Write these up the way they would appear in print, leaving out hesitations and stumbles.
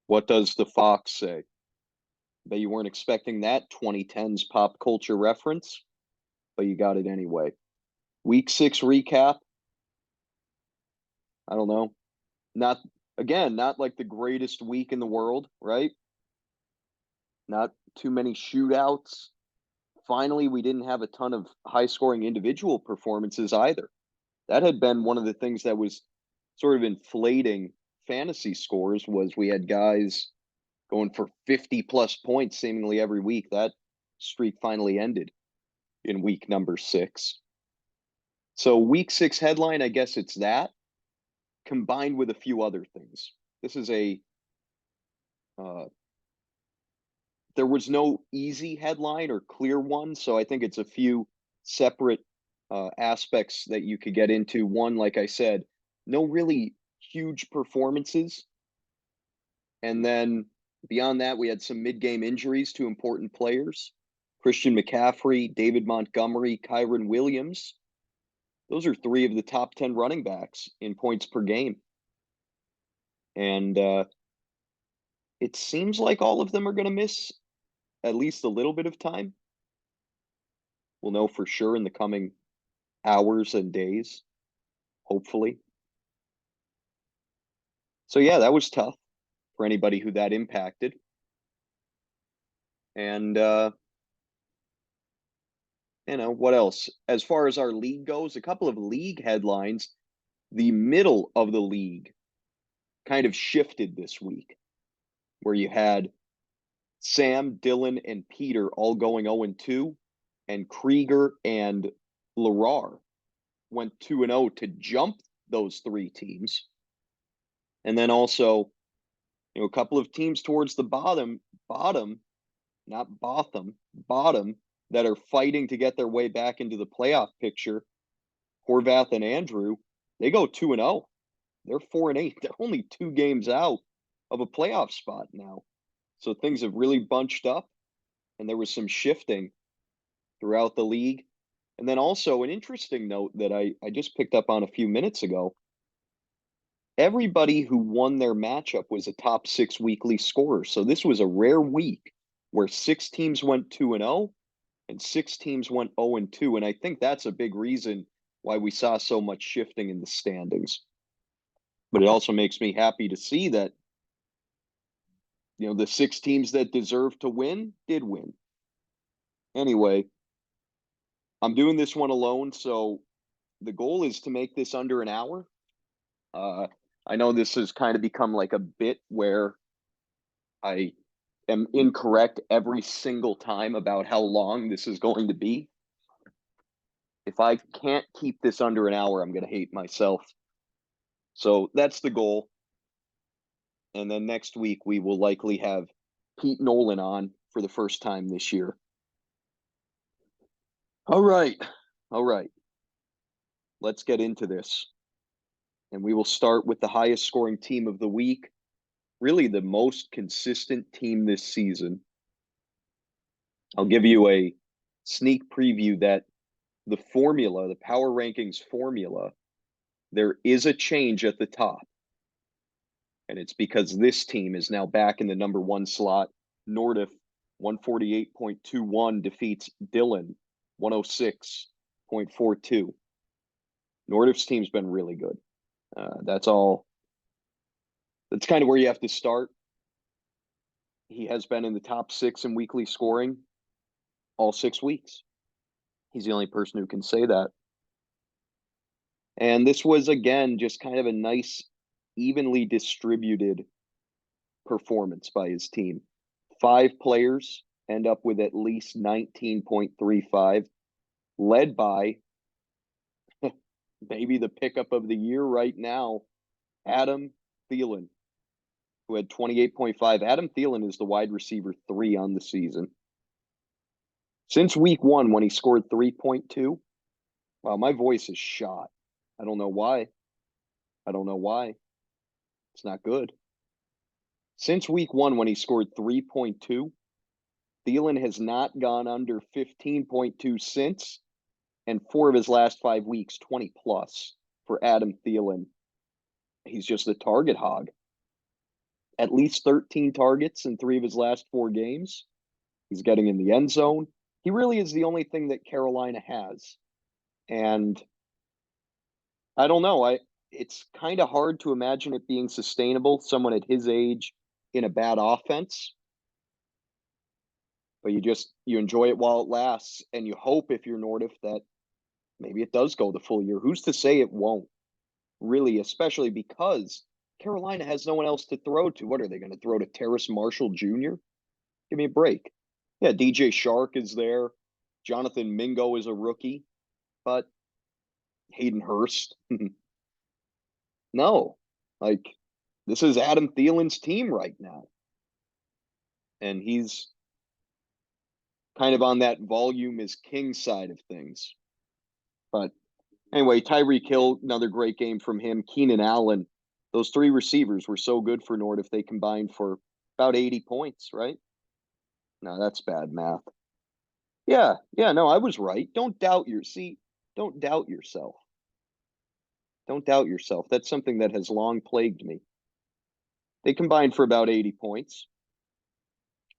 What does the fox say? Bet you weren't expecting that 2010s pop culture reference, but you got it anyway. Week 6 recap. I don't know. Not not like the greatest week in the world, right? Not too many shootouts. Finally, we didn't have a ton of high scoring individual performances either. That had been one of the things that was sort of inflating fantasy scores was we had guys going for 50 plus points seemingly every week. That streak finally ended in week number 6. So week 6 headline, I guess it's that combined with a few other things. This is a uh, there was no easy headline or clear one, so I think it's a few separate aspects that you could get into. One, like I said, no really huge performances, and then beyond that, we had some mid-game injuries to important players: Christian McCaffrey, David Montgomery, Kyron Williams. Those are 3 of the top 10 running backs in points per game, and it seems like all of them are going to miss at least a little bit of time. We'll know for sure in the coming hours and days, hopefully. So yeah, that was tough for anybody who that impacted. And what else? As far as our league goes, a couple of league headlines. The middle of the league kind of shifted this week, where you had Sam, Dylan, and Peter all going 0-2, and Krieger and Larar went 2-0 to jump those 3 teams. And then also, a couple of teams towards the bottom, not bottom, that are fighting to get their way back into the playoff picture. Horvath and Andrew, they go 2-0. They're 4-8. They're only 2 games out of a playoff spot now. So things have really bunched up, and there was some shifting throughout the league. And then also an interesting note that I just picked up on a few minutes ago. Everybody who won their matchup was a top 6 weekly scorer. So this was a rare week where 6 teams went 2-0 and 6 teams went 0-2. And I think that's a big reason why we saw so much shifting in the standings. But it also makes me happy to see that, the 6 teams that deserve to win did win. Anyway, I'm doing this one alone. So the goal is to make this under an hour. I know this has kind of become like a bit where I am incorrect every single time about how long this is going to be. If I can't keep this under an hour, I'm going to hate myself. So that's the goal. And then next week, we will likely have Pete Nolan on for the first time this year. All right. All right. Let's get into this. And we will start with the highest scoring team of the week, really the most consistent team this season. I'll give you a sneak preview that the formula, the power rankings formula, there is a change at the top. And it's because this team is now back in the number 1 slot. Nordiff 148.21 defeats Dylan 106.42. Nordiff's team's been really good. That's all. That's kind of where you have to start. He has been in the top 6 in weekly scoring all 6 weeks. He's the only person who can say that. And this was, again, just kind of a nice, evenly distributed performance by his team. 5 players end up with at least 19.35, led by maybe the pickup of the year right now, Adam Thielen, who had 28.5. Adam Thielen is the wide receiver 3 on the season. Since week 1, when he scored 3.2, wow, my voice is shot. I don't know why. It's not good. Since week 1, when he scored 3.2, Thielen has not gone under 15.2 since, and 4 of his last 5 weeks, 20 plus for Adam Thielen. He's just a target hog. at least 13 targets in 3 of his last 4 games. He's getting in the end zone. He really is the only thing that Carolina has. And I don't know. It's kind of hard to imagine it being sustainable, someone at his age in a bad offense. But you enjoy it while it lasts, and you hope if you're Nordiff that maybe it does go the full year. Who's to say it won't? Really, especially because Carolina has no one else to throw to. What are they going to throw to Terrace Marshall Jr.? Give me a break. Yeah, DJ Shark is there. Jonathan Mingo is a rookie, but Hayden Hurst. No, like this is Adam Thielen's team right now. And he's kind of on that volume is king side of things. But anyway, Tyreek Hill, another great game from him. Keenan Allen, those 3 receivers were so good for Nord if they combined for about 80 points, right? No, that's bad math. Yeah, no, I was right. Don't doubt don't doubt yourself. Don't doubt yourself. That's something that has long plagued me. They combined for about 80 points.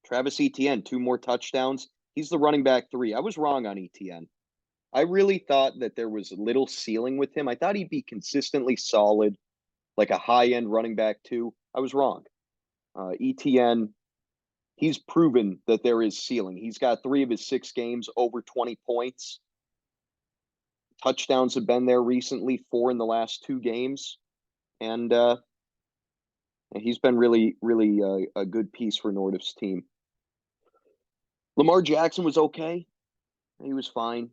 Travis Etienne, 2 more touchdowns. He's the running back 3. I was wrong on Etienne. I really thought that there was little ceiling with him. I thought he'd be consistently solid, like a high-end running back 2. I was wrong. Etienne, he's proven that there is ceiling. He's got 3 of his 6 games over 20 points. Touchdowns have been there recently, 4 in the last 2 games. And he's been really, really a good piece for Nordiff's team. Lamar Jackson was okay. He was fine.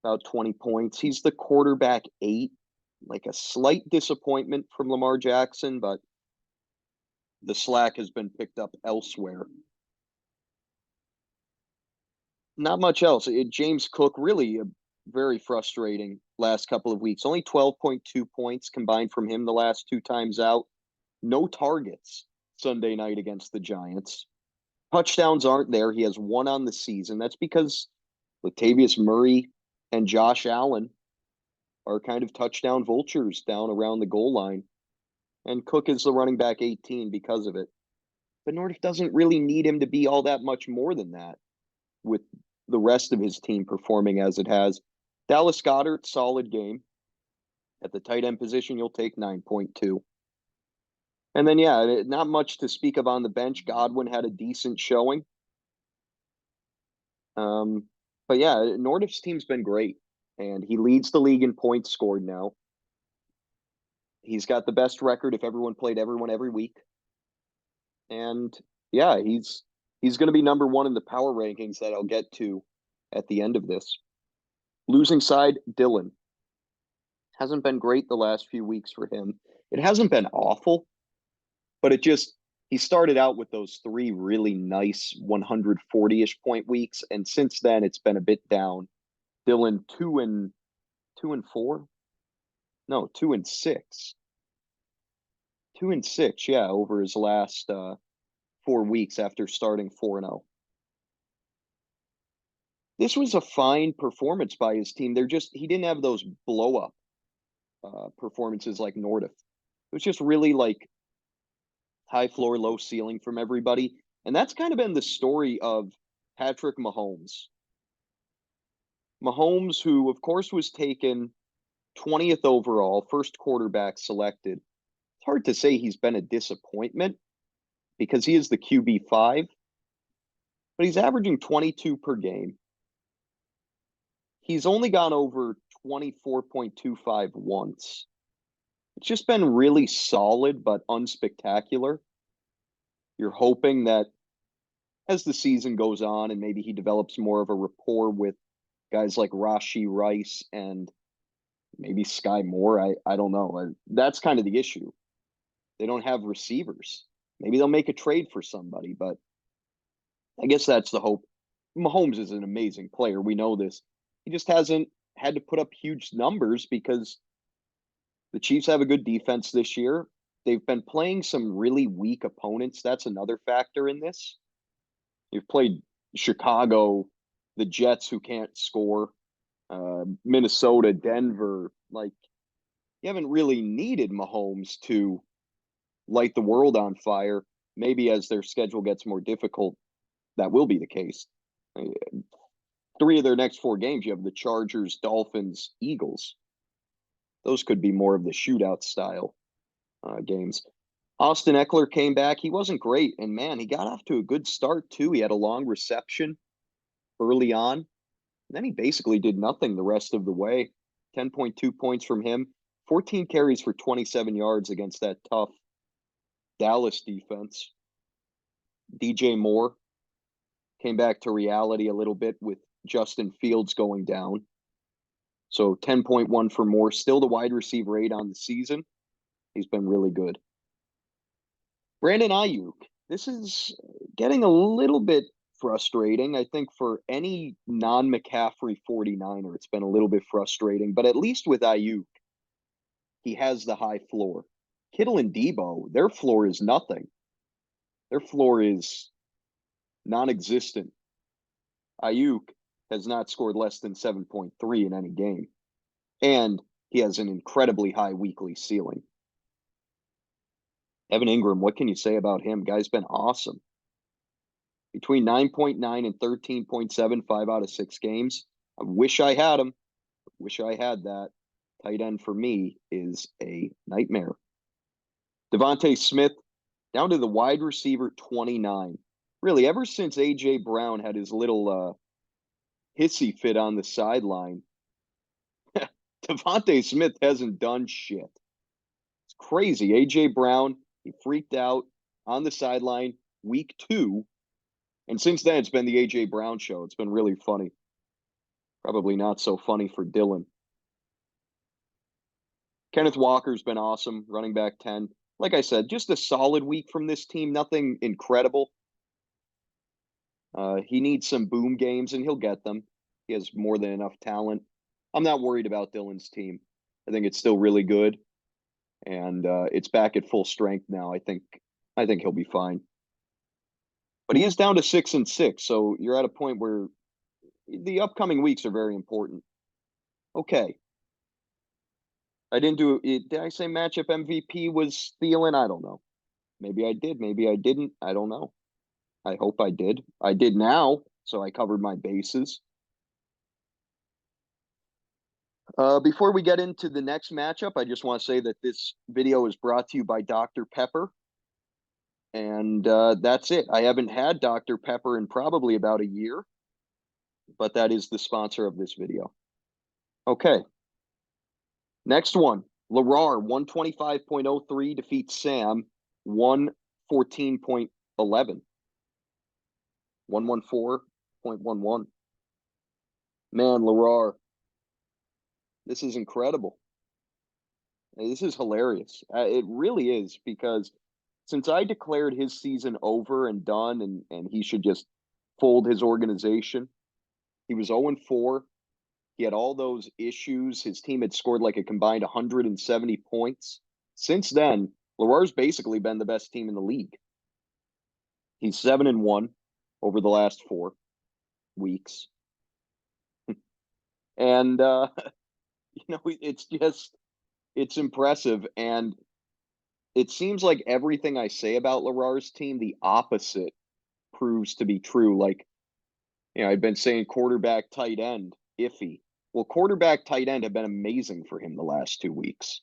About 20 points. He's the quarterback 8. Like a slight disappointment from Lamar Jackson, but the slack has been picked up elsewhere. Not much else. James Cook, really very frustrating last couple of weeks. Only 12.2 points combined from him the last 2 times out. No targets Sunday night against the Giants. Touchdowns aren't there. He has 1 on the season. That's because Latavius Murray and Josh Allen are kind of touchdown vultures down around the goal line. And Cook is the running back 18 because of it. But Nordiff doesn't really need him to be all that much more than that with the rest of his team performing as it has. Dallas Goedert, solid game. At the tight end position, you'll take 9.2. And then, yeah, not much to speak of on the bench. Godwin had a decent showing. But yeah, Nordiff's team's been great. And he leads the league in points scored now. He's got the best record if everyone played everyone every week. And yeah, he's going to be number 1 in the power rankings that I'll get to at the end of this. Losing side, Dylan. Hasn't been great the last few weeks for him. It hasn't been awful, but he started out with those 3 really nice 140-ish point weeks, and since then it's been a bit down. Dylan 2 and 4? No, 2 and 6. 2 and 6, yeah, over his last 4 weeks after starting 4-0. This was a fine performance by his team. He didn't have those blow up performances like Nordiff. It was just really like high floor, low ceiling from everybody. And that's kind of been the story of Patrick Mahomes. Mahomes, who of course was taken 20th overall, first quarterback selected. It's hard to say he's been a disappointment because he is the QB5, but he's averaging 22 per game. He's only gone over 24.25 once. It's just been really solid but unspectacular. You're hoping that as the season goes on and maybe he develops more of a rapport with guys like Rashee Rice and maybe Sky Moore. I don't know. That's kind of the issue. They don't have receivers. Maybe they'll make a trade for somebody, but I guess that's the hope. Mahomes is an amazing player. We know this. He just hasn't had to put up huge numbers because the Chiefs have a good defense this year. They've been playing some really weak opponents. That's another factor in this. You've played Chicago, the Jets, who can't score, Minnesota, Denver. Like, you haven't really needed Mahomes to light the world on fire. Maybe as their schedule gets more difficult, that will be the case. 3 of their next 4 games, you have the Chargers, Dolphins, Eagles. Those could be more of the shootout style games. Austin Eckler came back. He wasn't great, and man, he got off to a good start too. He had a long reception early on. Then he basically did nothing the rest of the way. 10.2 points from him, 14 carries for 27 yards against that tough Dallas defense. DJ Moore came back to reality a little bit with Justin Fields going down. So 10.1 for Moore, still the wide receiver 8 on the season. He's been really good. Brandon Ayuk, this is getting a little bit frustrating. I think for any non-McCaffrey 49er, it's been a little bit frustrating. But at least with Ayuk, he has the high floor. Kittle and Debo, their floor is nothing. Their floor is non-existent. Ayuk has not scored less than 7.3 in any game. And he has an incredibly high weekly ceiling. Evan Ingram, what can you say about him? Guy's been awesome. Between 9.9 and 13.7, 5 out of 6 games. I wish I had him. Wish I had that. Tight end for me is a nightmare. Devontae Smith down to the wide receiver 29. Really, ever since A.J. Brown had his little hissy fit on the sideline, Devontae Smith hasn't done shit. It's crazy. A.J. Brown, he freaked out on the sideline week 2. And since then, it's been the A.J. Brown show. It's been really funny. Probably not so funny for Dylan. Kenneth Walker's been awesome, running back 10. Like I said, just a solid week from this team. Nothing incredible. He needs some boom games, and he'll get them. He has more than enough talent. I'm not worried about Dylan's team. I think it's still really good, and it's back at full strength now. I think he'll be fine. But he is down to 6-6, so you're at a point where the upcoming weeks are very important. Okay. I didn't do it. Did I say matchup MVP was Thielen? I don't know. Maybe I did. Maybe I didn't. I don't know. I hope I did. I did now, so I covered my bases. Before we get into the next matchup, I just want to say that this video is brought to you by Dr. Pepper. And that's it. I haven't had Dr. Pepper in probably about a year, but that is the sponsor of this video. Okay. Next one. Larar, 125.03 defeats Sam, 114.11. 114.11. Man, Larar, this is incredible. This is hilarious. It really is, because since I declared his season over and done, and he should just fold his organization, he was 0-4. He had all those issues. His team had scored like a combined 170 points. Since then, Larar's basically been the best team in the league. He's 7-1 over the last 4 weeks. And, it's impressive. And it seems like everything I say about Larar's team, the opposite proves to be true. Like, I've been saying quarterback, tight end, iffy. Well, quarterback, tight end have been amazing for him the last 2 weeks.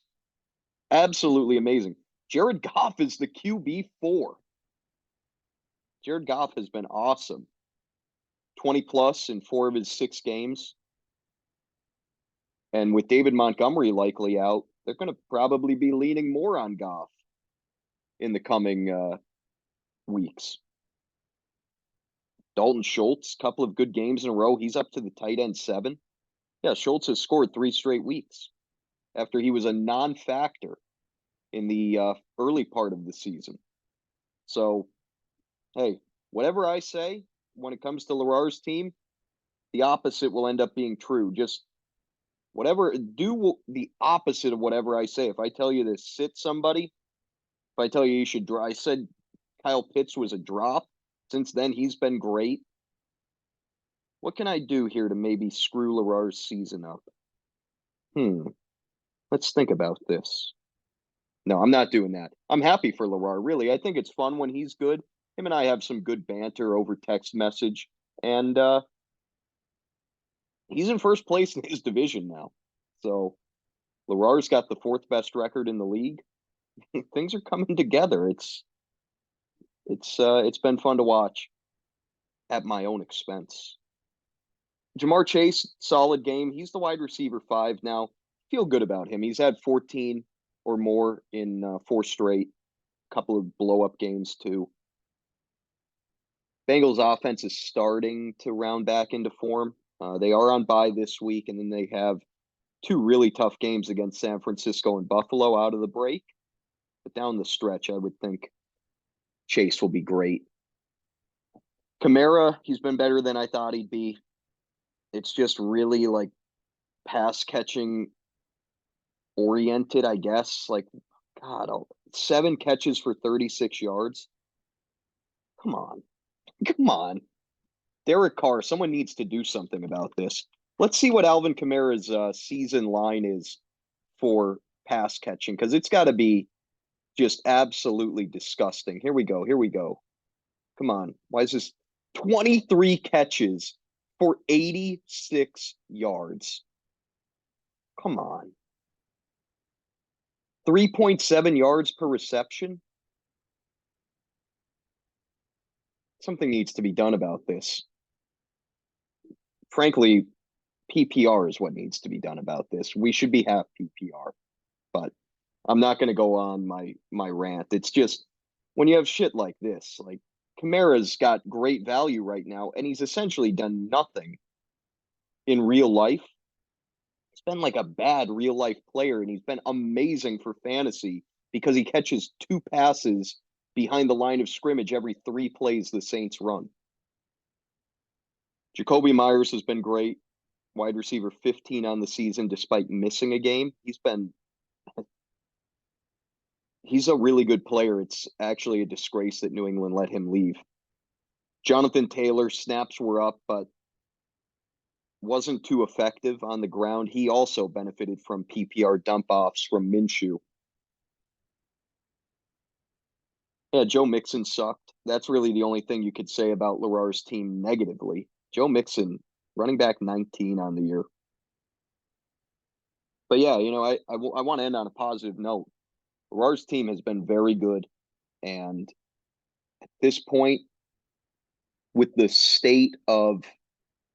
Absolutely amazing. Jared Goff is the QB4. Jared Goff has been awesome. 20 plus in 4 of his 6 games. And with David Montgomery likely out, they're going to probably be leaning more on Goff in the coming weeks. Dalton Schultz, couple of good games in a row. He's up to the tight end 7. Yeah, Schultz has scored 3 straight weeks after he was a non-factor in the early part of the season. So, hey, whatever I say when it comes to Larar's team, the opposite will end up being true. Just do the opposite of whatever I say. If I tell you to sit somebody, if I tell you should draw, I said Kyle Pitts was a drop. Since then, he's been great. What can I do here to maybe screw Larar's season up? Let's think about this. No, I'm not doing that. I'm happy for Lerrar, really. I think it's fun when he's good. Him and I have some good banter over text message, and he's in first place in his division now. So Lerrar's got the fourth best record in the league. Things are coming together. It's been fun to watch at my own expense. Jamar Chase, solid game. He's the wide receiver 5 now. Feel good about him. He's had 14 or more in 4 straight. Couple of blow up games too. Bengals offense is starting to round back into form. They are on bye this week, and then they have 2 really tough games against San Francisco and Buffalo out of the break. But down the stretch, I would think Chase will be great. Kamara, he's been better than I thought he'd be. It's just really like pass catching oriented, I guess. Like, God, 7 catches for 36 yards. Come on. Come on. Derek Carr, someone needs to do something about this. Let's see what Alvin Kamara's season line is for pass catching, because it's got to be just absolutely disgusting. Here we go. Here we go. Come on. Why is this 23 catches for 86 yards? Come on. 3.7 yards per reception. Something needs to be done about this. Frankly, PPR is what needs to be done about this. We should be half PPR, but I'm not going to go on my rant. It's just when you have shit like this, like Kamara's got great value right now, and he's essentially done nothing in real life. He's been like a bad real life player, and he's been amazing for fantasy because he catches 2 passes behind the line of scrimmage every 3 plays the Saints run. Jacoby Myers has been great. Wide receiver 15 on the season despite missing a game. He's a really good player. It's actually a disgrace that New England let him leave. Jonathan Taylor, snaps were up, but wasn't too effective on the ground. He also benefited from PPR dump offs from Minshew. Yeah, Joe Mixon sucked. That's really the only thing you could say about Lerrar's team negatively. Joe Mixon, running back 19 on the year. But yeah, I want to end on a positive note. Lerrar's team has been very good. And at this point, with the state of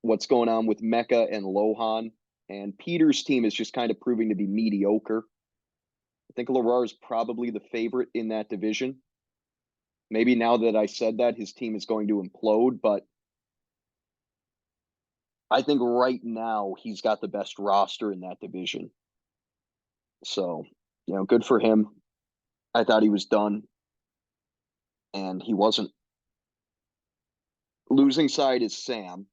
what's going on with Mecca and Lohan, and Peter's team is just kind of proving to be mediocre. I think Lerrar is probably the favorite in that division. Maybe now that I said that, his team is going to implode, but I think right now he's got the best roster in that division. So, good for him. I thought he was done, and he wasn't. Losing side is Sam.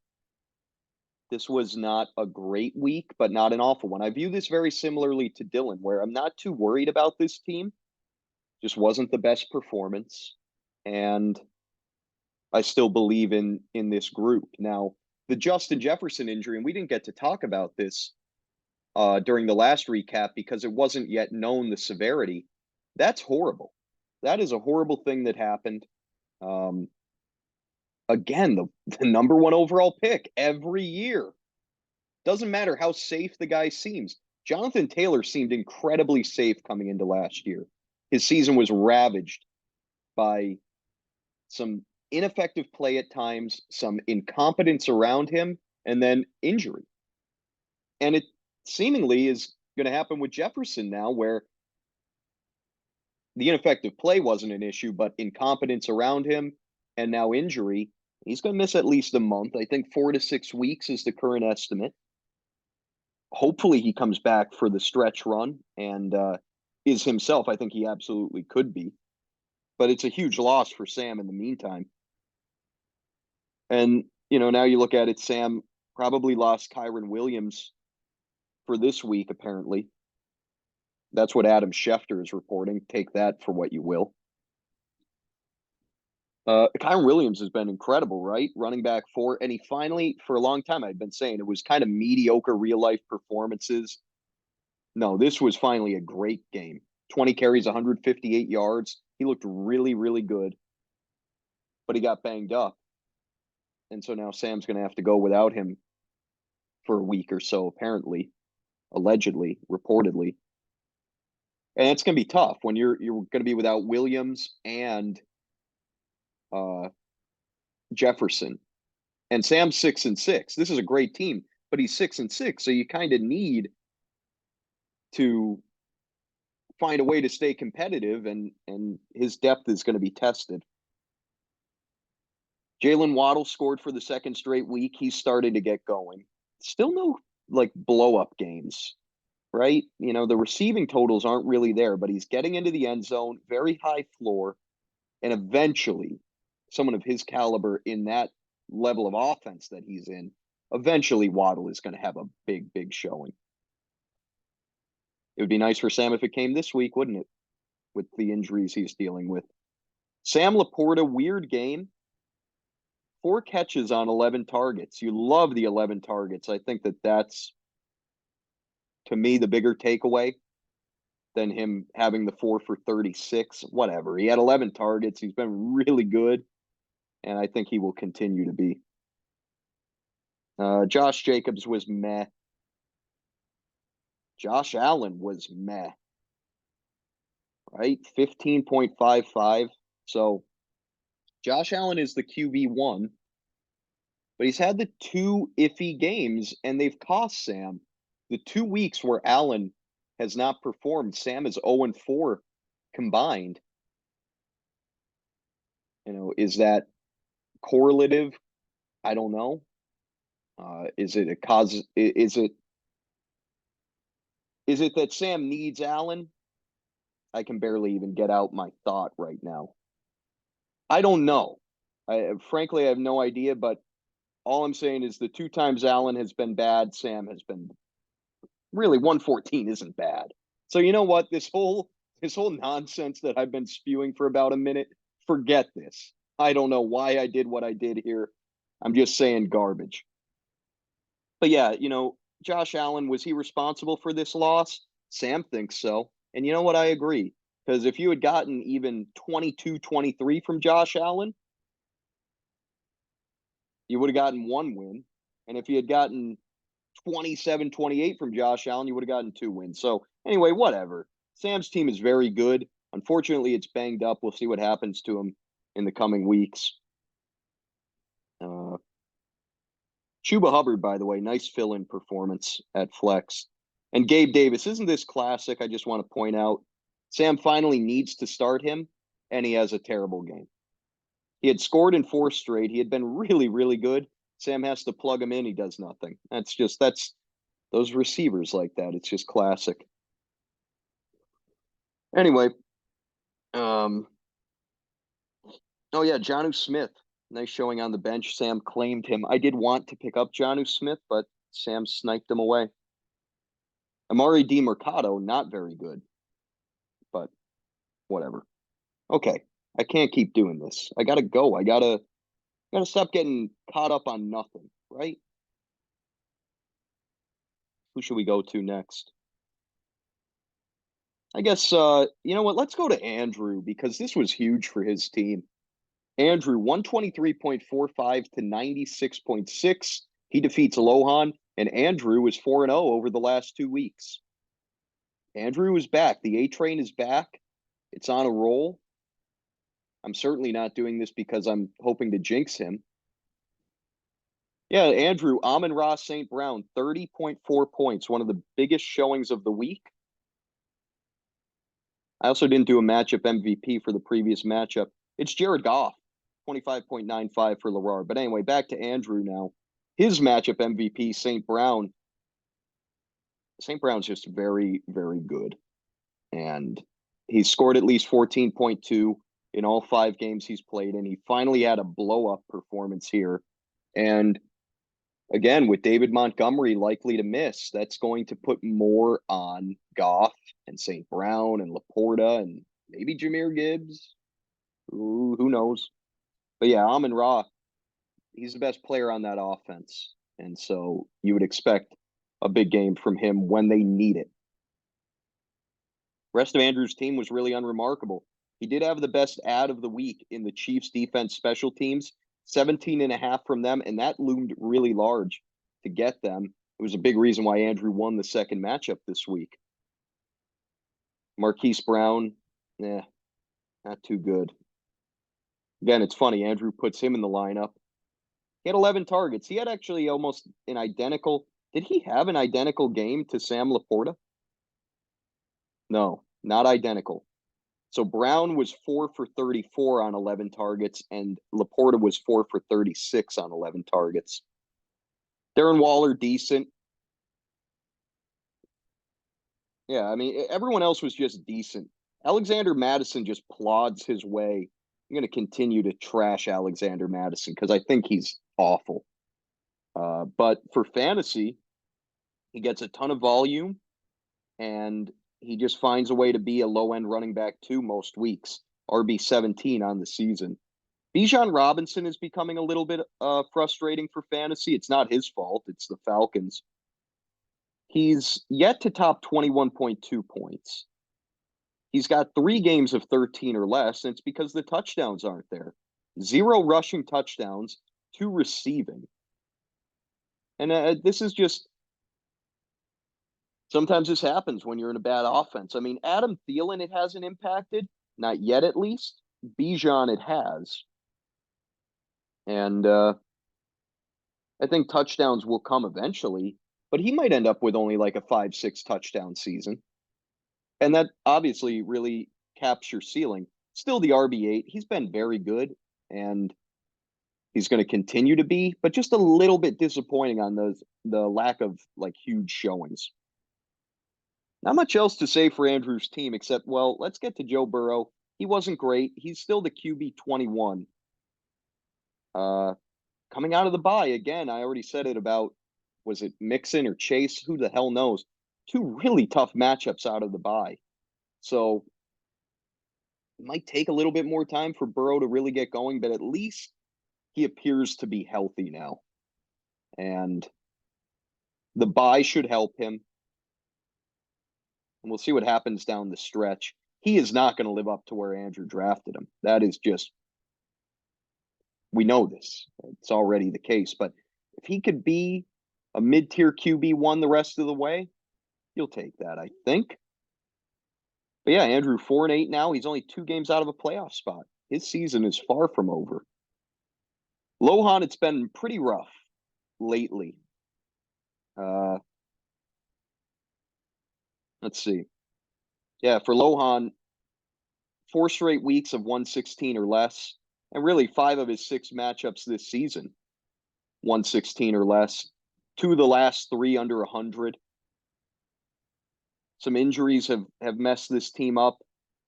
This was not a great week, but not an awful one. I view this very similarly to Dylan, where I'm not too worried about this team. Just wasn't the best performance. And I still believe in this group. Now, the Justin Jefferson injury, and we didn't get to talk about this during the last recap because it wasn't yet known the severity. That's horrible. That is a horrible thing that happened. Again, the number 1 overall pick every year. Doesn't matter how safe the guy seems. Jonathan Taylor seemed incredibly safe coming into last year. His season was ravaged by some ineffective play at times, some incompetence around him, and then injury. And it seemingly is going to happen with Jefferson now, where the ineffective play wasn't an issue, but incompetence around him and now injury. He's going to miss at least a month. I think 4 to 6 weeks is the current estimate. Hopefully he comes back for the stretch run and is himself. I think he absolutely could be. But it's a huge loss for Sam in the meantime. And, now you look at it, Sam probably lost Kyren Williams for this week, apparently. That's what Adam Schefter is reporting. Take that for what you will. Kyren Williams has been incredible, right? Running back 4. And he finally, for a long time, I'd been saying it was kind of mediocre real-life performances. No, this was finally a great game. 20 carries, 158 yards. He looked really, really good, but he got banged up. And so now Sam's going to have to go without him for a week or so, apparently, allegedly, reportedly. And it's going to be tough when you're going to be without Williams and Jefferson. And Sam's 6-6. This is a great team, but he's 6-6. So you kind of need to find a way to stay competitive, and his depth is going to be tested. Jalen Waddle scored for the second straight week. He's started to get going. Still no like blow up games, right? You know, the receiving totals aren't really there, but he's getting into the end zone, very high floor, and eventually someone of his caliber in that level of offense that he's in, eventually Waddle is going to have a big, big showing. It would be nice for Sam if it came this week, wouldn't it? With the injuries he's dealing with. Sam Laporta, weird game. 4 catches on 11 targets. You love the 11 targets. I think that's, to me, the bigger takeaway than him having the 4 for 36. Whatever. He had 11 targets. He's been really good, and I think he will continue to be. Josh Jacobs was meh. Josh Allen was meh. Right? 15.55. So Josh Allen is the QB1, but he's had the 2 iffy games, and they've cost Sam. The 2 weeks where Allen has not performed, Sam is 0-4 combined. You know, is that correlative? I don't know. Is it a cause? Is it that Sam needs Allen? I can barely even get out my thought right now. I don't know. Frankly, I have no idea, but all I'm saying is the 2 times Allen has been bad, Sam has been really 114 isn't bad. So you know what? This whole nonsense that I've been spewing for about a minute, forget this. I don't know why I did what I did here. I'm just saying garbage. But yeah, you know, Josh Allen, was he responsible for this loss? Sam thinks so. And you know what? I agree. Because if you had gotten even 22-23 from Josh Allen, you would have gotten 1 win. And if you had gotten 27-28 from Josh Allen, you would have gotten 2 wins. So anyway, whatever. Sam's team is very good. Unfortunately, it's banged up. We'll see what happens to him in the coming weeks. Chuba Hubbard, by the way, nice fill-in performance at flex. And Gabe Davis, isn't this classic? I just want to point out, Sam finally needs to start him, and he has a terrible game. He had scored in 4 straight. He had been really, really good. Sam has to plug him in. He does nothing. That's those receivers like that. It's just classic. Anyway, oh yeah, Jonnu Smith. Nice showing on the bench. Sam claimed him. I did want to pick up Jonnu Smith, but Sam sniped him away. Amari DiMercato, not very good, but whatever. Okay, I can't keep doing this. I gotta go. I gotta stop getting caught up on nothing, right? Who should we go to next? I guess you know what? Let's go to Andrew, because this was huge for his team. Andrew, 123.45 to 96.6. He defeats Lohan, and Andrew is 4-0 over the last 2 weeks. Andrew is back. The A train is back. It's on a roll. I'm certainly not doing this because I'm hoping to jinx him. Yeah, Andrew, Amon-Ra St. Brown, 30.4 points, one of the biggest showings of the week. I also didn't do a matchup MVP for the previous matchup. It's Jared Goff, 25.95 for Lerard. But anyway, back to Andrew now. His matchup MVP, St. Brown. St. Brown's just very, very good. And he's scored at least 14.2 in all 5 games he's played. And he finally had a blow-up performance here. And again, with David Montgomery likely to miss, that's going to put more on Goff and St. Brown and Laporta and maybe Jahmyr Gibbs. Ooh, who knows? But yeah, Amon-Ra, he's the best player on that offense. And so you would expect a big game from him when they need it. Rest of Andrew's team was really unremarkable. He did have the best ad of the week in the Chiefs defense special teams, 17.5 from them, and that loomed really large to get them. It was a big reason why Andrew won the second matchup this week. Marquise Brown, not too good. Again, it's funny. Andrew puts him in the lineup. He had 11 targets. He had actually almost an identical. Did he have an identical game to Sam Laporta? No, not identical. So Brown was 4 for 34 on 11 targets, and Laporta was 4 for 36 on 11 targets. Darren Waller, decent. Yeah, I mean, everyone else was just decent. Alexander Mattison just plods his way. I'm going to continue to trash Alexander Mattison because I think he's awful. But for fantasy, he gets a ton of volume, and he just finds a way to be a low-end running back too most weeks. RB17 on the season. Bijan Robinson is becoming a little bit frustrating for fantasy. It's not his fault. It's the Falcons. He's yet to top 21.2 points. He's got 3 games of 13 or less, and it's because the touchdowns aren't there. 0 rushing touchdowns, 2 receiving. And this is just sometimes this happens when you're in a bad offense. I mean, Adam Thielen, it hasn't impacted, not yet at least. Bijan, it has. And I think touchdowns will come eventually, but he might end up with only like a 5-6 touchdown season. And that obviously really caps your ceiling. Still the RB8. He's been very good, and he's going to continue to be, but just a little bit disappointing on the lack of like huge showings. Not much else to say for Andrew's team except, well, let's get to Joe Burrow. He wasn't great. He's still the QB 21. Coming out of the bye, again, I already said it about, was it Mixon or Chase? Who the hell knows? 2 really tough matchups out of the bye. So it might take a little bit more time for Burrow to really get going, but at least he appears to be healthy now. And the bye should help him. And we'll see what happens down the stretch. He is not going to live up to where Andrew drafted him. That is just, we know this. It's already the case. But if he could be a mid-tier QB1 the rest of the way, you'll take that, I think. But yeah, Andrew 4-8 now. He's only 2 games out of a playoff spot. His season is far from over. Lohan, it's been pretty rough lately. Let's see. Yeah, for Lohan, 4 straight weeks of 116 or less, and really 5 of his 6 matchups this season, 116 or less. 2 of the last 3 under 100. Some injuries have messed this team up,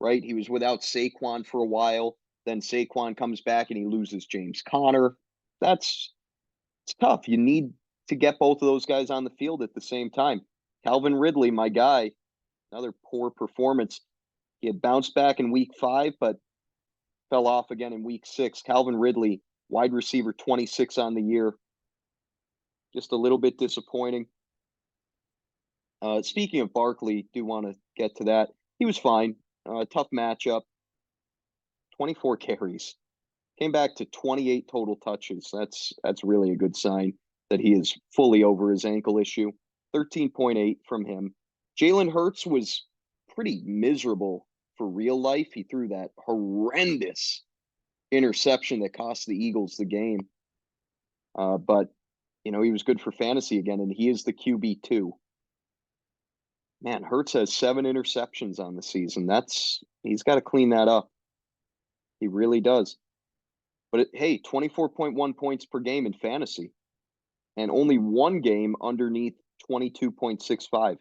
right? He was without Saquon for a while. Then Saquon comes back and he loses James Conner. It's tough. You need to get both of those guys on the field at the same time. Calvin Ridley, my guy, another poor performance. He had bounced back in week 5, but fell off again in week 6. Calvin Ridley, wide receiver 26 on the year. Just a little bit disappointing. Speaking of Barkley, do want to get to that. He was fine. Tough matchup. 24 carries. Came back to 28 total touches. That's really a good sign that he is fully over his ankle issue. 13.8 from him. Jalen Hurts was pretty miserable for real life. He threw that horrendous interception that cost the Eagles the game. But, he was good for fantasy again, and he is the QB2. Man, Hurts has 7 interceptions on the season. He's got to clean that up. He really does. But hey, 24.1 points per game in fantasy, and only 1 game underneath 22.65.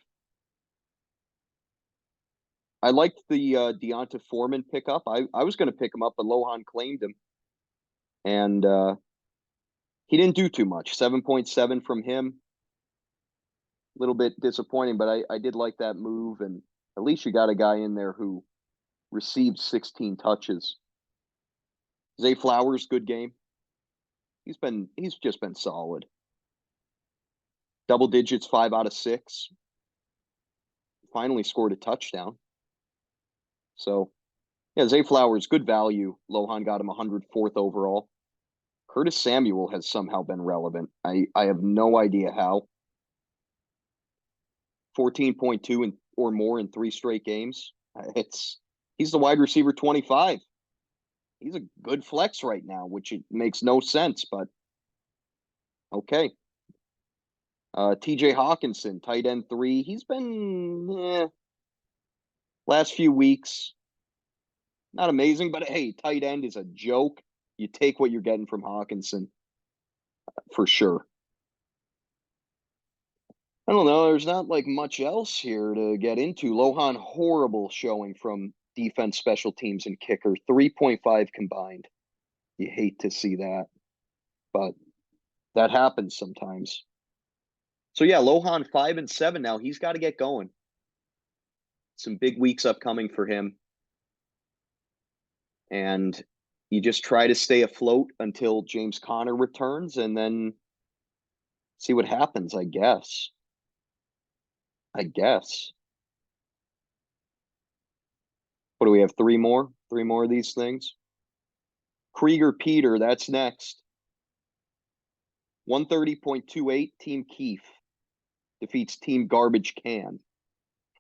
I liked the Deonta Foreman pickup. I was going to pick him up, but Lohan claimed him, and he didn't do too much. 7.7 from him. A little bit disappointing, but I did like that move, and at least you got a guy in there who received 16 touches. Zay Flowers, good game. He's just been solid. Double digits, 5 out of 6. Finally scored a touchdown. So, yeah, Zay Flowers, good value. Lohan got him 104th overall. Curtis Samuel has somehow been relevant. I have no idea how. 14.2 or more in 3 straight games. He's the wide receiver 25. He's a good flex right now, which it makes no sense, but okay. TJ Hawkinson, tight end 3. He's been last few weeks not amazing, but hey, tight end is a joke. You take what you're getting from Hawkinson for sure. I don't know. There's not like much else here to get into. Lohan, horrible showing from defense, special teams, and kicker. 3.5 combined. You hate to see that, but that happens sometimes. So yeah, Lohan 5-7 now. He's got to get going. Some big weeks upcoming for him. And you just try to stay afloat until James Conner returns and then see what happens, I guess. What do we have? 3 more? 3 more of these things? Krieger Peter, that's next. 130.28, Team Keefe defeats Team Garbage Can.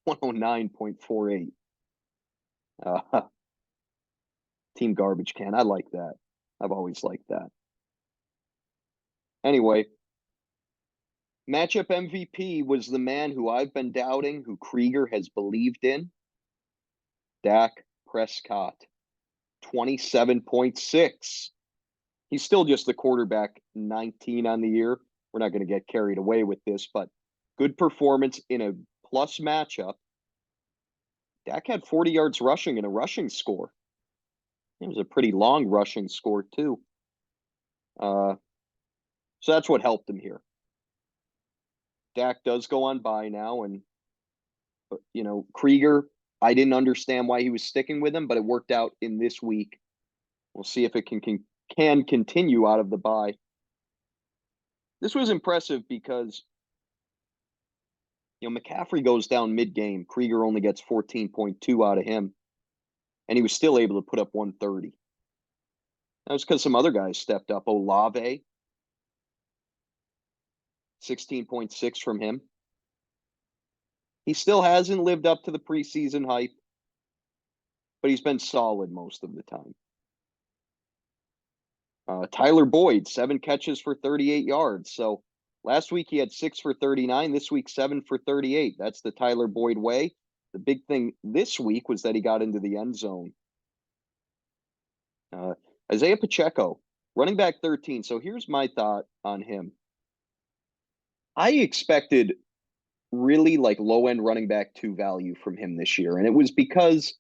109.48. Team Garbage Can. I like that. I've always liked that. Anyway, matchup MVP was the man who I've been doubting, who Krieger has believed in. Dak Prescott. 27.6. He's still just the quarterback 19 on the year. We're not going to get carried away with this, but good performance in a plus matchup. Dak had 40 yards rushing and a rushing score. It was a pretty long rushing score, too. So that's what helped him here. Dak does go on bye now, and, Krieger, I didn't understand why he was sticking with him, but it worked out in this week. We'll see if it can continue out of the bye. This was impressive because, McCaffrey goes down mid-game. Krieger only gets 14.2 out of him, and he was still able to put up 130. That was because some other guys stepped up. Olave, 16.6 from him. He still hasn't lived up to the preseason hype, but he's been solid most of the time. Tyler Boyd, 7 catches for 38 yards. So last week he had 6 for 39. This week, 7 for 38. That's the Tyler Boyd way. The big thing this week was that he got into the end zone. Isaiah Pacheco, running back 13. So here's my thought on him. I expected really like low-end running back 2 value from him this year. And it was because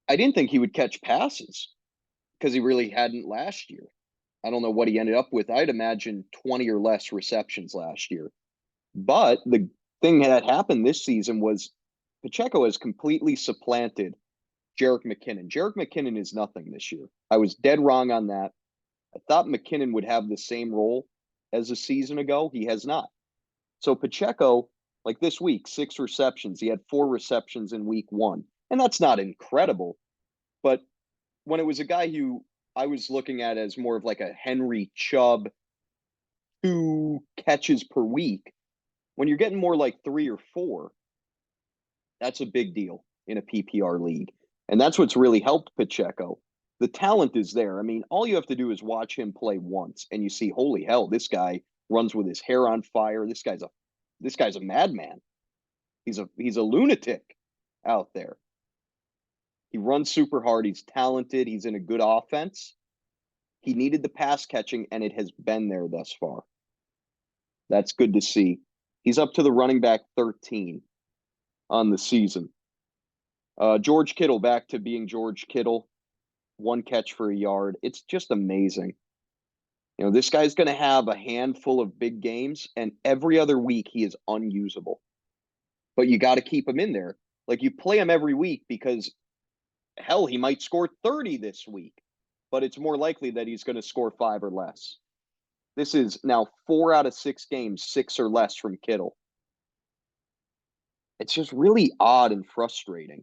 I didn't think he would catch passes because he really hadn't last year. I don't know what he ended up with. I'd imagine 20 or less receptions last year. But the thing that happened this season was Pacheco has completely supplanted Jerick McKinnon. Jerick McKinnon is nothing this year. I was dead wrong on that. I thought McKinnon would have the same role as a season ago. He has not. So Pacheco, like this week, 6 receptions. He had 4 receptions in week 1. And that's not incredible. But when it was a guy who I was looking at as more of like a Henry Chubb 2 catches per week, when you're getting more like 3 or 4, that's a big deal in a PPR league. And that's what's really helped Pacheco. The talent is there. I mean, all you have to do is watch him play once and you see, holy hell, this guy runs with his hair on fire. This guy's a madman. He's a lunatic out there. He runs super hard. He's talented. He's in a good offense. He needed the pass catching, and it has been there thus far. That's good to see. He's up to the running back 13 on the season. George Kittle back to being George Kittle. 1 catch for a yard. It's just amazing. This guy's going to have a handful of big games, and every other week he is unusable. But you got to keep him in there. Like, you play him every week because, hell, he might score 30 this week. But it's more likely that he's going to score 5 or less. This is now 4 out of 6 games, 6 or less from Kittle. It's just really odd and frustrating.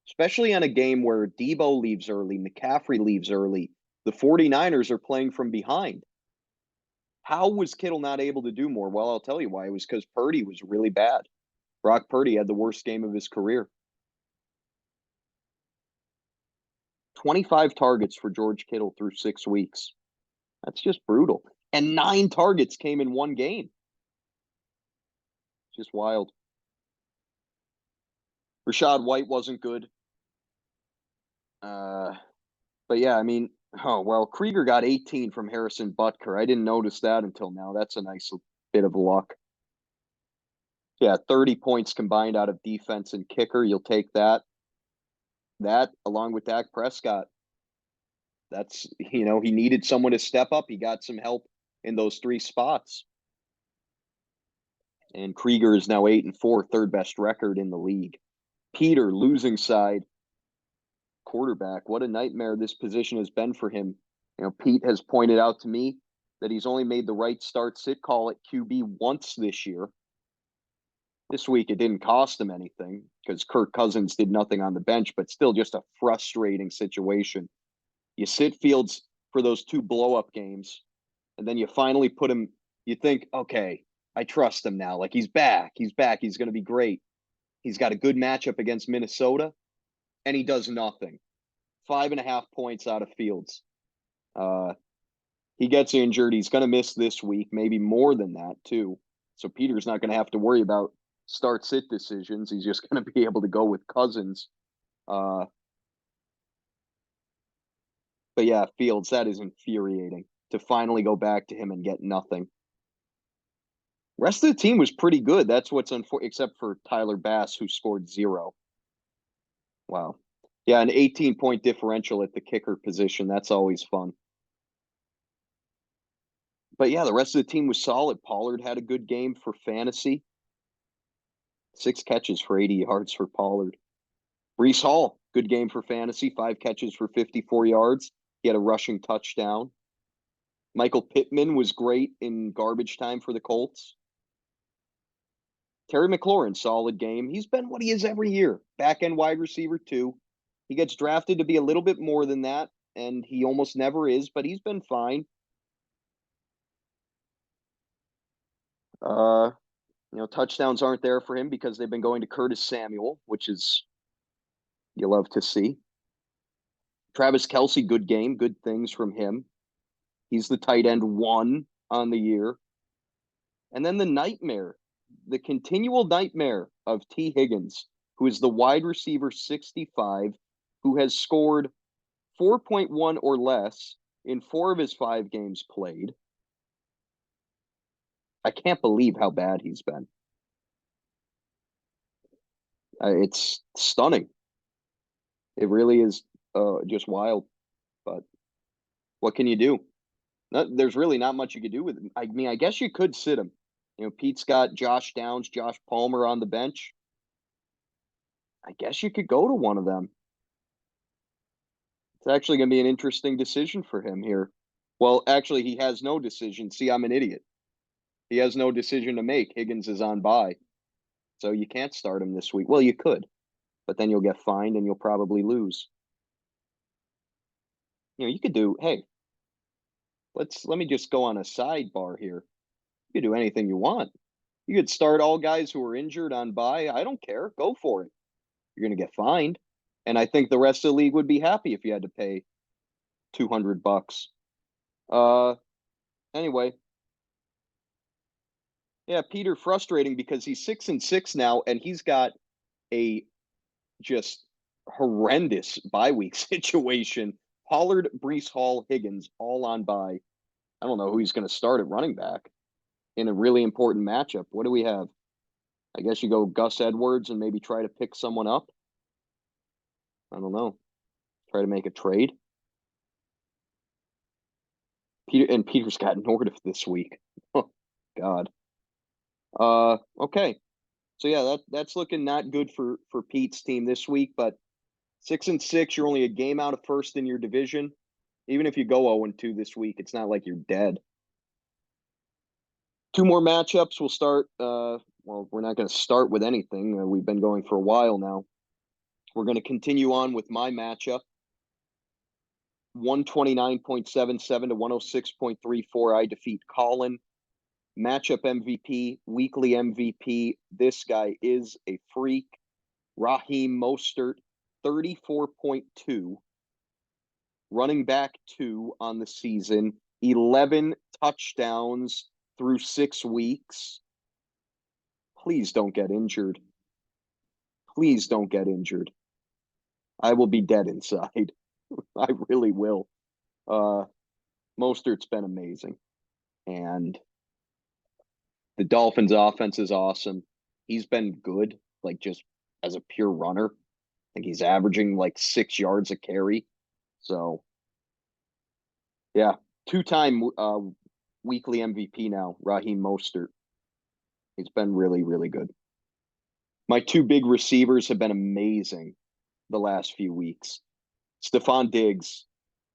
especially on a game where Debo leaves early, McCaffrey leaves early. The 49ers are playing from behind. How was Kittle not able to do more? Well, I'll tell you why. It was because Purdy was really bad. Brock Purdy had the worst game of his career. 25 targets for George Kittle through 6 weeks. That's just brutal. And 9 targets came in one game. Just wild. Rashad White wasn't good. But yeah, I mean, oh, well, Krieger got 18 from Harrison Butker. I didn't notice that until now. That's a nice bit of luck. Yeah, 30 points combined out of defense and kicker. You'll take that. That, along with Dak Prescott. That's, he needed someone to step up. He got some help in those 3 spots. And Krieger is now 8-4, third best record in the league. Peter, losing side quarterback. What a nightmare this position has been for him. Pete has pointed out to me that he's only made the right start sit call at QB once this year. This week it didn't cost him anything because Kirk Cousins did nothing on the bench, but still just a frustrating situation. You sit Fields for those 2 blow-up games, and then you finally put him, you think, okay, I trust him now. Like, he's back. He's back. He's going to be great. He's got a good matchup against Minnesota, and he does nothing. 5.5 points out of Fields. He gets injured. He's going to miss this week, maybe more than that, too. So Peter's not going to have to worry about start-sit decisions. He's just going to be able to go with Cousins. But yeah, Fields, that is infuriating to finally go back to him and get nothing. Rest of the team was pretty good. That's what's unfortunate, except for Tyler Bass, who scored 0. Wow. Yeah, an 18-point differential at the kicker position. That's always fun. But yeah, the rest of the team was solid. Pollard had a good game for fantasy. 6 catches for 80 yards for Pollard. Breece Hall, good game for fantasy. 5 catches for 54 yards. He had a rushing touchdown. Michael Pittman was great in garbage time for the Colts. Terry McLaurin, solid game. He's been what he is every year. Back-end wide receiver, too. He gets drafted to be a little bit more than that, and he almost never is, but he's been fine. Touchdowns aren't there for him because they've been going to Curtis Samuel, which is, you love to see. Travis Kelce, good game, good things from him. He's the tight end 1 on the year. And then the continual nightmare of T. Higgins, who is the wide receiver 65, who has scored 4.1 or less in 4 of his 5 games played. I can't believe how bad he's been. It's stunning. It really is just wild. But what can you do? There's really not much you could do with him. I mean, I guess you could sit him. Pete's got Josh Downs, Josh Palmer on the bench. I guess you could go to one of them. It's actually going to be an interesting decision for him here. Well, actually, he has no decision. See, I'm an idiot. He has no decision to make. Higgins is on bye. So you can't start him this week. Well, you could, but then you'll get fined and you'll probably lose. You could do, hey, let me just go on a sidebar here. You could do anything you want. You could start all guys who are injured on bye. I don't care. Go for it. You're going to get fined. And I think the rest of the league would be happy if you had to pay $200. Anyway. Yeah, Peter, frustrating because he's 6-6 now, and he's got a just horrendous bye week situation. Pollard, Breece Hall, Higgins, all on bye. I don't know who he's going to start at running back in a really important matchup. What do we have? I guess you go Gus Edwards and maybe try to pick someone up. I don't know. Try to make a trade. Peter's got Nordiff this week. Oh, God. Okay. So yeah, that's looking not good for Pete's team this week, but 6-6, you're only a game out of first in your division. Even if you go 0-2 this week, it's not like you're dead. 2 more matchups. We'll start. Well, we're not going to start with anything. We've been going for a while now. We're going to continue on with my matchup. 129.77 to 106.34. I defeat Colin. Matchup MVP, weekly MVP. This guy is a freak. Raheem Mostert, 34.2. Running back 2 on the season. 11 touchdowns through 6 weeks. Please don't get injured. Please don't get injured. I will be dead inside. I really will. Mostert's been amazing. And the Dolphins' offense is awesome. He's been good, like just as a pure runner. I think he's averaging like 6 yards a carry. So, yeah, 2-time weekly MVP now, Raheem Mostert. He's been really, really good. My 2 big receivers have been amazing the last few weeks. Stephon Diggs,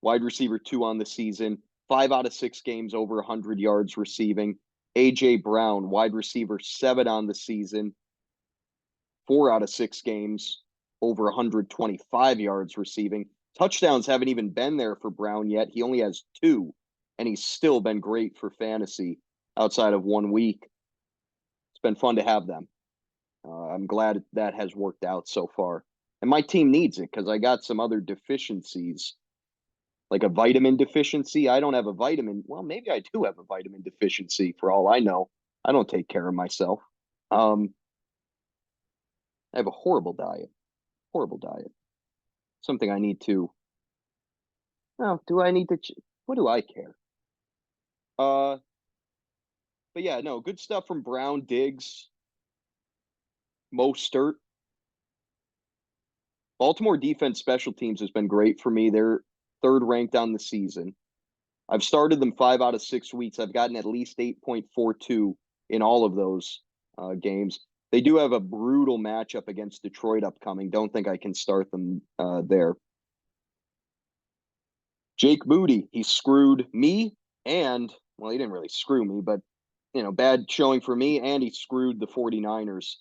wide receiver 2 on the season, 5 out of 6 games over 100 yards receiving. A.J. Brown, wide receiver 7 on the season, 4 out of 6 games over 125 yards receiving. Touchdowns haven't even been there for Brown yet. He only has 2, and he's still been great for fantasy outside of 1 week. It's been fun to have them. I'm glad that has worked out so far. And my team needs it because I got some other deficiencies, like a vitamin deficiency. I don't have a vitamin. Well, maybe I do have a vitamin deficiency for all I know. I don't take care of myself. I have a horrible diet. Horrible diet. Something I need to. Oh, do I need to? What do I care? But yeah, no, good stuff from Brown, Diggs, Mostert. Baltimore defense special teams has been great for me. They're 3rd ranked on the season. I've started them 5 out of 6 weeks. I've gotten at least 8.42 in all of those games. They do have a brutal matchup against Detroit upcoming. Don't think I can start them there. Jake Moody, he screwed me and, well, he didn't really screw me, but, bad showing for me, and he screwed the 49ers.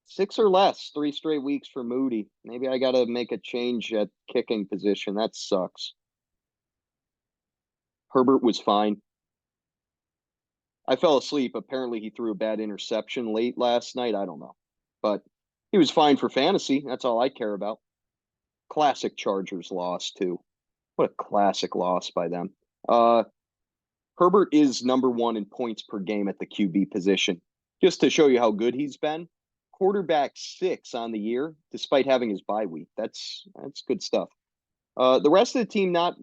6 or less, 3 straight weeks for Moody. Maybe I got to make a change at kicking position. That sucks. Herbert was fine. I fell asleep. Apparently, he threw a bad interception late last night. I don't know. But he was fine for fantasy. That's all I care about. Classic Chargers loss, too. What a classic loss by them. Herbert is number 1 in points per game at the QB position. Just to show you how good he's been, quarterback 6 on the year, despite having his bye week. That's good stuff. The rest of the team not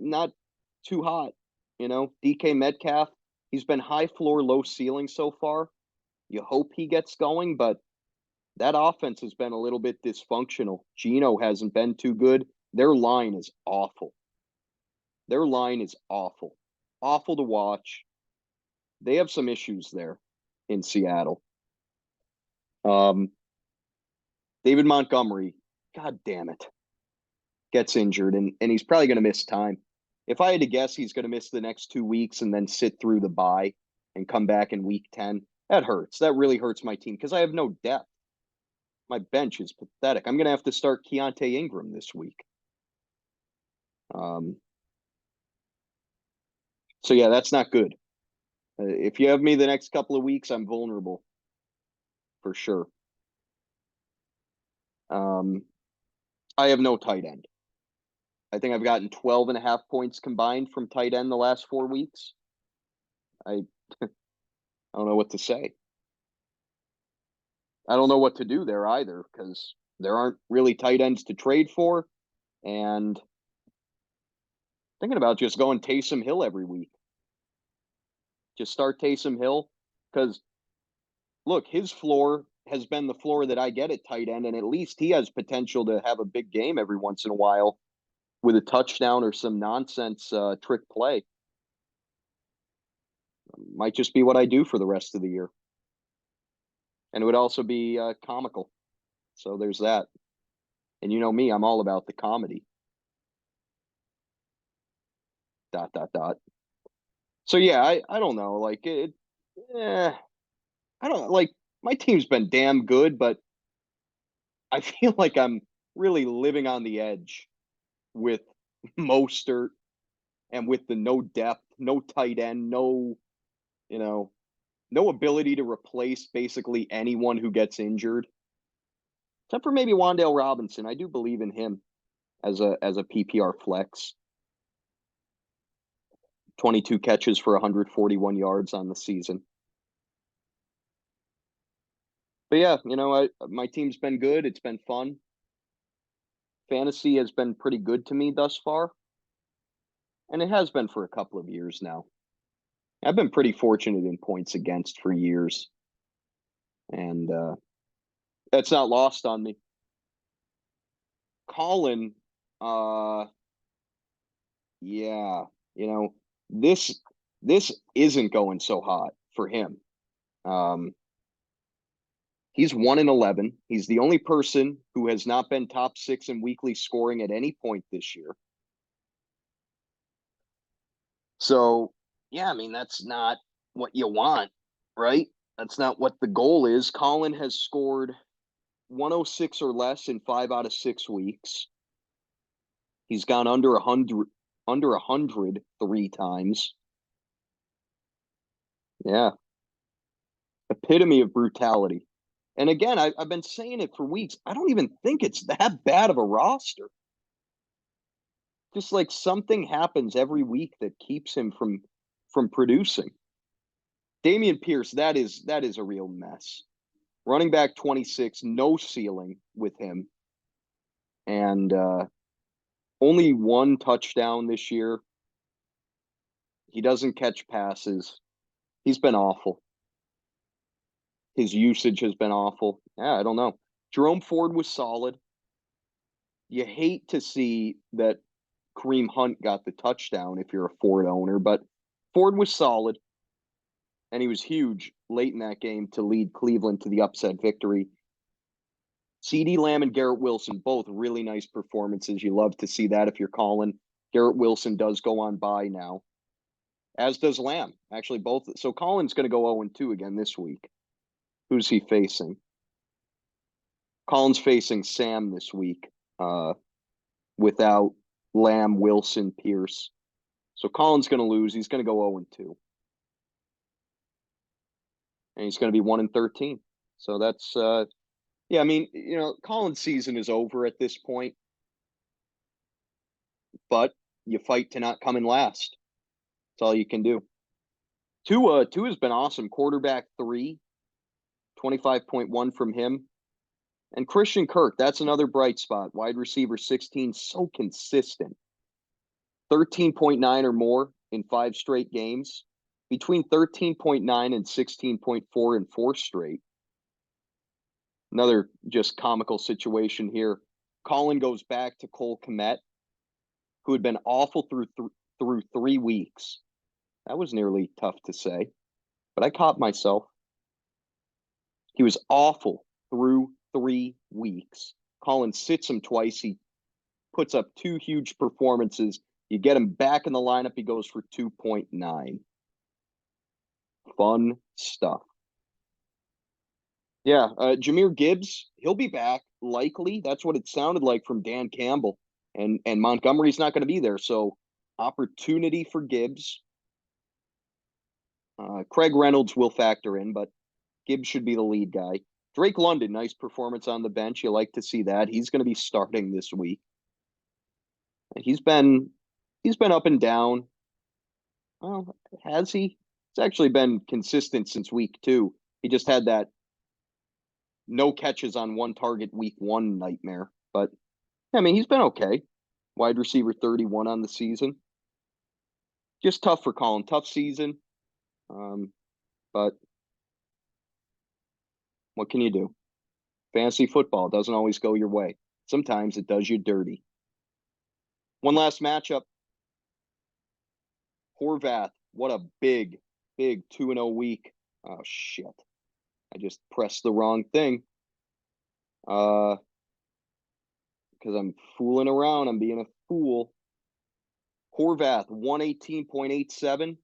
too hot. DK Metcalf, he's been high floor, low ceiling so far. You hope he gets going, but that offense has been a little bit dysfunctional. Geno hasn't been too good. Their line is awful. Their line is awful. Awful to watch. They have some issues there in Seattle. David Montgomery, God damn it, gets injured, and he's probably going to miss time. If I had to guess, he's going to miss the next 2 weeks and then sit through the bye and come back in week 10. That hurts. That really hurts my team because I have no depth. My bench is pathetic. I'm going to have to start Keontae Ingram this week. So, yeah, that's not good. If you have me the next couple of weeks, I'm vulnerable for sure. I have no tight end. I think I've gotten 12.5 points combined from tight end the last 4 weeks. I don't know what to say. I don't know what to do there either because there aren't really tight ends to trade for. And thinking about just going Taysom Hill every week. Just start Taysom Hill because, look, his floor has been the floor that I get at tight end, and at least he has potential to have a big game every once in a while with a touchdown or some nonsense trick play. Might just be what I do for the rest of the year. And it would also be comical. So there's that. And you know me, I'm all about the comedy. ... So yeah, I don't know. Like I don't like my team's been damn good, but I feel like I'm really living on the edge with Mostert and with the no depth, no tight end, no, you know, no ability to replace basically anyone who gets injured, except for maybe Wandale Robinson. I do believe in him as a PPR flex. 22 catches for 141 yards on the season. But yeah, my team's been good. It's been fun. Fantasy has been pretty good to me thus far, and it has been for a couple of years now. I've been pretty fortunate in points against for years, and that's not lost on me. Colin, yeah, this this isn't going so hot for him. He's 1-11. He's the only person who has not been top 6 in weekly scoring at any point this year. So, yeah, I mean, that's not what you want, right? That's not what the goal is. Colin has scored 106 or less in 5 out of 6 weeks. He's gone under 100 3 times. Yeah. Epitome of brutality. And again, I've been saying it for weeks. I don't even think it's that bad of a roster. Just like something happens every week that keeps him from producing. Dameon Pierce, that is a real mess. Running back 26, no ceiling with him. And only 1 touchdown this year. He doesn't catch passes. He's been awful. His usage has been awful. Yeah, I don't know. Jerome Ford was solid. You hate to see that Kareem Hunt got the touchdown if you're a Ford owner, but Ford was solid, and he was huge late in that game to lead Cleveland to the upset victory. CeeDee Lamb and Garrett Wilson, both really nice performances. You love to see that if you're calling. Garrett Wilson does go on bye now, as does Lamb. Actually, both. So Colin's going to go 0-2 again this week. Who's he facing? Colin's facing Sam this week without Lamb, Wilson, Pierce. So Colin's going to lose. He's going to go 0-2. And he's going to be 1-13. So that's, yeah, I mean, Colin's season is over at this point. But you fight to not come in last. That's all you can do. Tua has been awesome. Quarterback 3, 25.1 from him. And Christian Kirk, that's another bright spot. Wide receiver 16, so consistent. 13.9 or more in 5 straight games. Between 13.9 and 16.4 in 4 straight. Another just comical situation here. Colin goes back to Cole Kmet, who had been awful through 3 weeks. That was nearly tough to say, but I caught myself. He was awful through 3 weeks. Colin sits him twice. He puts up 2 huge performances. You get him back in the lineup, he goes for 2.9. Fun stuff. Yeah, Jahmyr Gibbs, he'll be back, likely. That's what it sounded like from Dan Campbell. And Montgomery's not going to be there, so opportunity for Gibbs. Craig Reynolds will factor in, but Gibbs should be the lead guy. Drake London, nice performance on the bench. You like to see that. He's going to be starting this week. He's been up and down. Well, has he? It's actually been consistent since week 2. He just had that no catches on 1 target week 1 nightmare. But, I mean, he's been okay. Wide receiver 31 on the season. Just tough for Colin. Tough season. But what can you do? Fantasy football doesn't always go your way. Sometimes it does you dirty. One last matchup. Horvath, what a big 2-0 week. Oh, shit. I just pressed the wrong thing. Because I'm fooling around. I'm being a fool. Horvath, 118.87.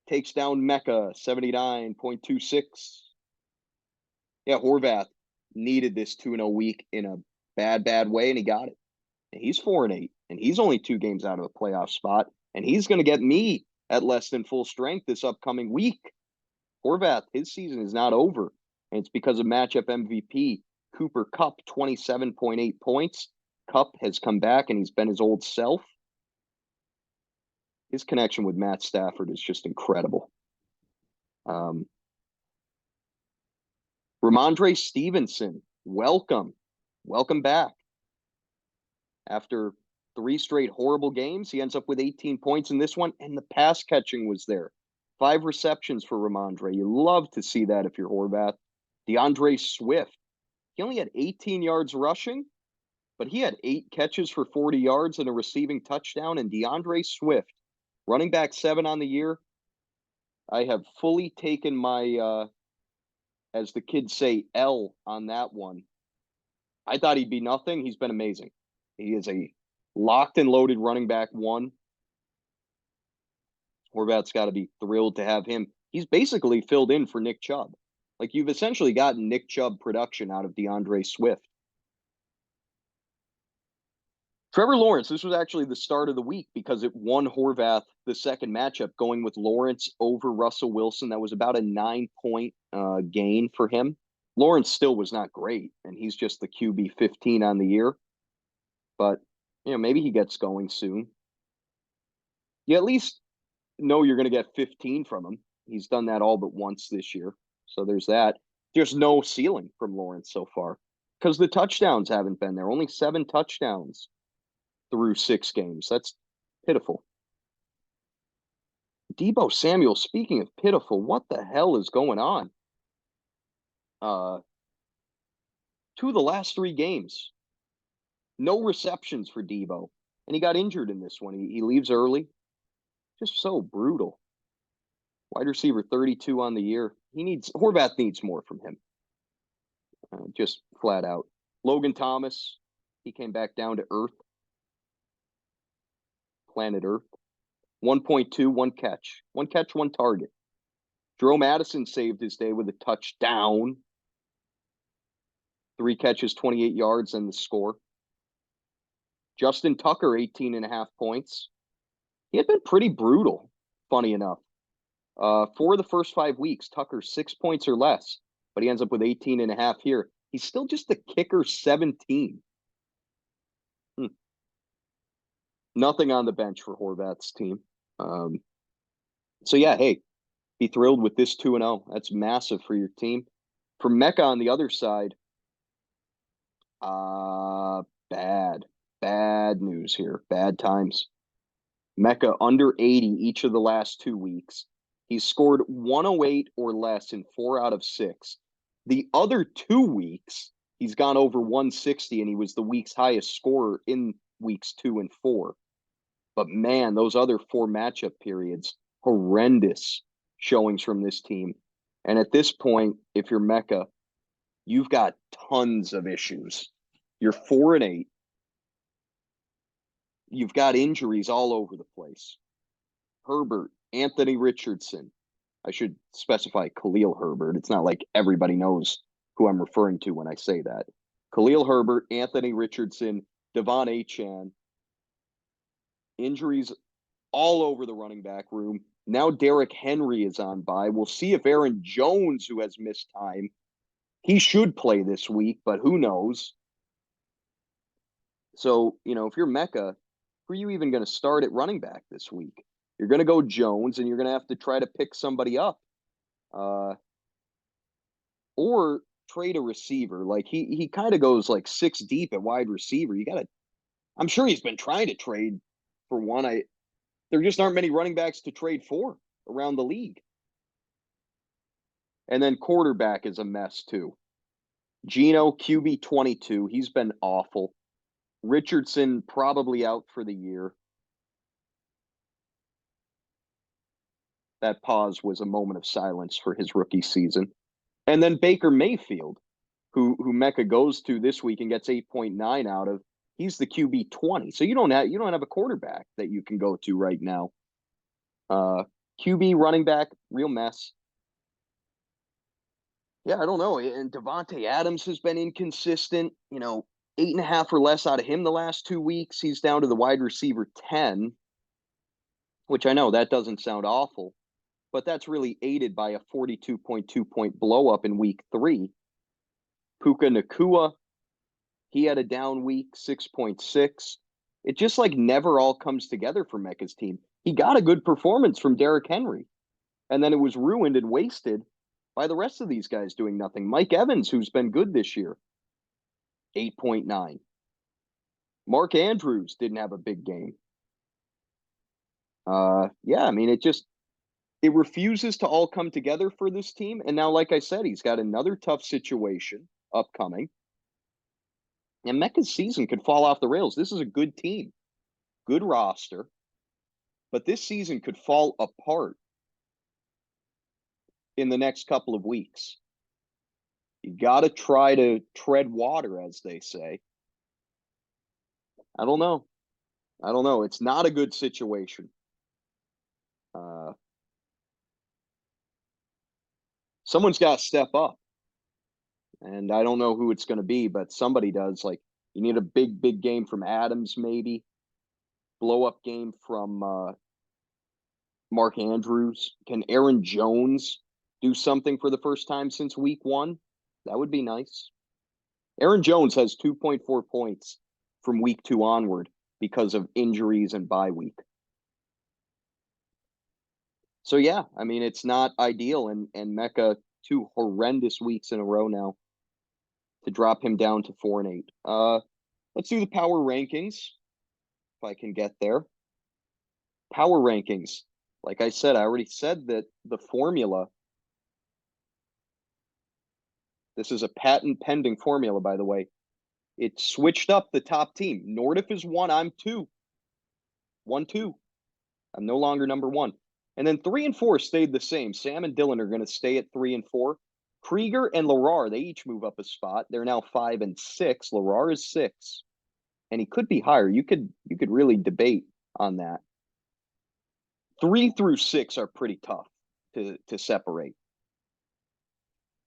Takes down Mecca, 79.26. Yeah, Horvath needed this 2-0 week in a bad way, and he got it. And he's 4-8, and he's only 2 games out of a playoff spot, and he's going to get me at less than full strength this upcoming week. Horvath, his season is not over, and it's because of matchup MVP Cooper Kupp, 27.8 points. Kupp has come back, and he's been his old self. His connection with Matt Stafford is just incredible. Ramondre Stevenson, welcome back. After 3 straight horrible games, he ends up with 18 points in this one, and the pass catching was there. 5 receptions for Ramondre. You love to see that if you're Horvath. DeAndre Swift, he only had 18 yards rushing, but he had 8 catches for 40 yards and a receiving touchdown. And DeAndre Swift, running back 7 on the year, I have fully taken my, as the kids say, L on that one. I thought he'd be nothing. He's been amazing. He is a locked and loaded running back 1. Horvath's got to be thrilled to have him. He's basically filled in for Nick Chubb. Like, you've essentially gotten Nick Chubb production out of DeAndre Swift. Trevor Lawrence, this was actually the start of the week because it won Horvath the second matchup, going with Lawrence over Russell Wilson. That was about a 9-point gain for him. Lawrence still was not great, and he's just the QB 15 on the year. But, maybe he gets going soon. You at least know you're going to get 15 from him. He's done that all but once this year. So there's that. There's no ceiling from Lawrence so far because the touchdowns haven't been there. Only 7 touchdowns through 6 games. That's pitiful. Deebo Samuel, speaking of pitiful, what the hell is going on? 2 of the last 3 games, no receptions for Deebo. And he got injured in this one. He leaves early. Just so brutal. Wide receiver 32 on the year. Horvath needs more from him. Just flat out. Logan Thomas, he came back down to earth. Planet Earth. 1.2, 1 catch. 1 catch, 1 target. Jerome Addison saved his day with a touchdown. 3 catches, 28 yards, and the score. Justin Tucker, 18.5 points. He had been pretty brutal, funny enough. For the first 5 weeks, Tucker 6 points or less, but he ends up with 18.5 here. He's still just the kicker 17. Nothing on the bench for Horvath's team. So yeah, hey, be thrilled with this 2-0. That's massive for your team. For Mecca on the other side, bad news here. Bad times. Mecca under 80 each of the last 2 weeks. He's scored 108 or less in 4 out of 6. The other 2 weeks, he's gone over 160, and he was the week's highest scorer in weeks 2 and 4. But man, those other 4 matchup periods, horrendous showings from this team. And at this point, if you're Mecca, you've got tons of issues. You're 4-8. You've got injuries all over the place. Herbert, Anthony Richardson. I should specify Khalil Herbert. It's not like everybody knows who I'm referring to when I say that. Khalil Herbert, Anthony Richardson, Devon Achane. Injuries all over the running back room. Now Derrick Henry is on bye. We'll see if Aaron Jones, who has missed time, he should play this week, but who knows? So, if you're Mecca, who are you even going to start at running back this week? You're going to go Jones, and you're going to have to try to pick somebody up. Or trade a receiver. Like, he kind of goes like 6 deep at wide receiver. I'm sure he's been trying to trade for one. There just aren't many running backs to trade for around the league. And then quarterback is a mess too. Geno, QB 22. He's been awful. Richardson probably out for the year. That pause was a moment of silence for his rookie season. And then Baker Mayfield, who Mecca goes to this week and gets 8.9 out of. He's the QB 20. So you don't have a quarterback that you can go to right now. QB, running back, real mess. Yeah, I don't know. And Devontae Adams has been inconsistent. 8.5 or less out of him the last 2 weeks. He's down to the wide receiver 10, which I know that doesn't sound awful, but that's really aided by a 42.2-point blow up in week 3. Puka Nacua, he had a down week, 6.6. It just like never all comes together for Mecca's team. He got a good performance from Derrick Henry, and then it was ruined and wasted by the rest of these guys doing nothing. Mike Evans, who's been good this year, 8.9. Mark Andrews didn't have a big game. Yeah, I mean, it refuses to all come together for this team. And now, like I said, he's got another tough situation upcoming. And Mecca's season could fall off the rails. This is a good team, good roster, but this season could fall apart in the next couple of weeks. You got to try to tread water, as they say. I don't know. It's not a good situation. Someone's got to step up. And I don't know who it's going to be, but somebody does. Like, you need a big, big game from Adams, maybe. Blow up game from Mark Andrews. Can Aaron Jones do something for the first time since week 1? That would be nice. Aaron Jones has 2.4 points from week 2 onward because of injuries and bye week. So, yeah, I mean, it's not ideal. And Mecca, 2 horrendous weeks in a row now to drop him down to 4-8. Let's do the power rankings, if I can get there. Power rankings. Like I said, I already said that the formula, this is a patent pending formula, by the way. It switched up the top team. Nordiff is 1, I'm 2. 1-2. I'm no longer number 1. And then 3 and 4 stayed the same. Sam and Dylan are going to stay at 3 and 4. Krieger and Larar, they each move up a spot. They're now 5 and 6. Larar is 6. And he could be higher. You could really debate on that. 3 through 6 are pretty tough to separate.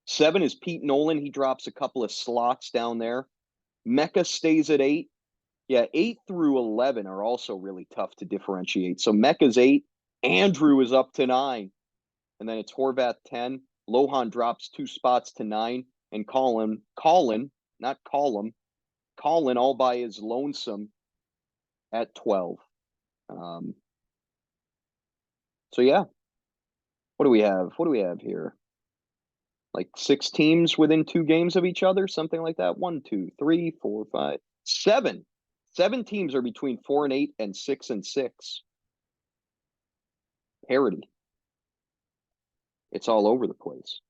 7 is Pete Nolan. He drops a couple of slots down there. Mecca stays at 8. Yeah, 8 through 11 are also really tough to differentiate. So Mecca's 8. Andrew is up to 9. And then it's Horvath 10. Lohan drops 2 spots to 9. And Colin, not Colin, all by his lonesome at 12. So, yeah. What do we have here? Like 6 teams within 2 games of each other, something like that. 1, 2, 3, 4, 5, 7. 7 teams are between 4 and 8 and 6 and 6. Parity. It's all over the place.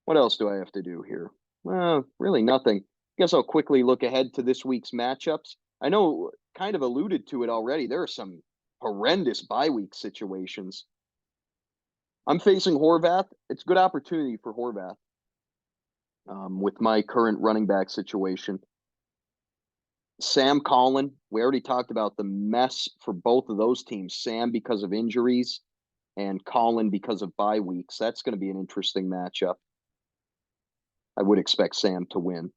What else do I have to do here? Well, really nothing. I guess I'll quickly look ahead to this week's matchups. I know, kind of alluded to it already. There are some horrendous bye week situations. I'm facing Horvath. It's a good opportunity for Horvath with my current running back situation. Sam Colin, we already talked about the mess for both of those teams. Sam because of injuries and Colin because of bye weeks. That's going to be an interesting matchup. I would expect Sam to win.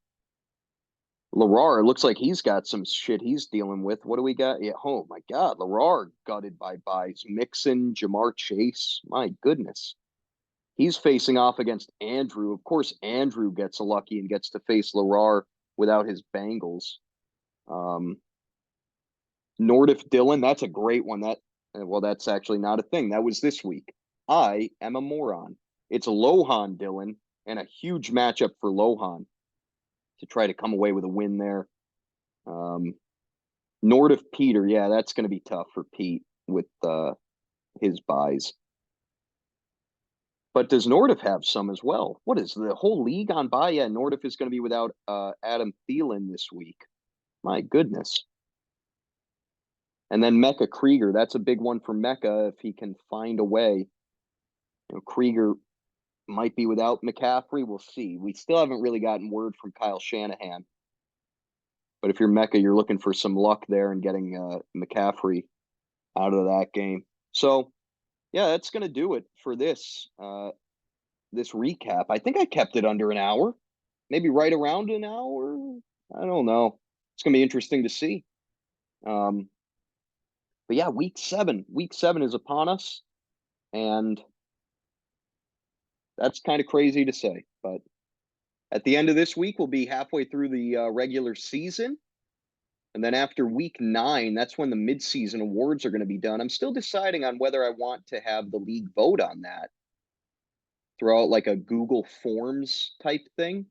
Larar, looks like he's got some shit he's dealing with. What do we got? Yeah, oh my God, Larar gutted by buys. Mixon, Jamar Chase. My goodness. He's facing off against Andrew. Of course, Andrew gets lucky and gets to face Larar without his Bengals. Nordiff Dylan, that's a great one. That's actually not a thing. That was this week. I am a moron. It's Lohan Dylan and a huge matchup for Lohan to try to come away with a win there. Nordiff Peter, yeah, that's going to be tough for Pete with his buys. But does Nordiff have some as well? What is the whole league on bye? Yeah, Nordiff is going to be without Adam Thielen this week. My goodness. And then Mecca Krieger, that's a big one for Mecca if he can find a way. Krieger might be without McCaffrey. We'll see. We still haven't really gotten word from Kyle Shanahan. But if you're Mecca, you're looking for some luck there and getting McCaffrey out of that game. So, yeah, that's going to do it for this this recap. I think I kept it under an hour, maybe right around an hour. I don't know. It's gonna be interesting to see. Um, but yeah, week seven is upon us, and that's kind of crazy to say. But at the end of this week, we'll be halfway through the regular season. And then after week 9, that's when the midseason awards are going to be done. I'm still deciding on whether I want to have the league vote on that, throw out like a Google Forms type thing.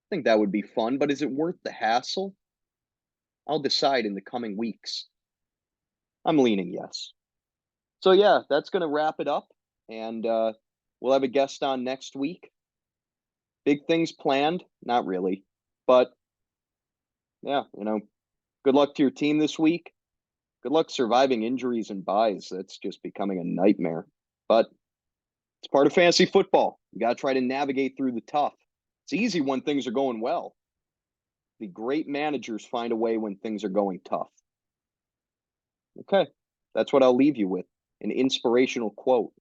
I think that would be fun, but is it worth the hassle? I'll decide in the coming weeks. I'm leaning yes. So yeah, that's going to wrap it up, and we'll have a guest on next week. Big things planned, not really, but yeah, good luck to your team this week. Good luck surviving injuries and buys. That's just becoming a nightmare. But it's part of fantasy football. You got to try to navigate through the tough. It's easy when things are going well. The great managers find a way when things are going tough. Okay. That's what I'll leave you with, an inspirational quote.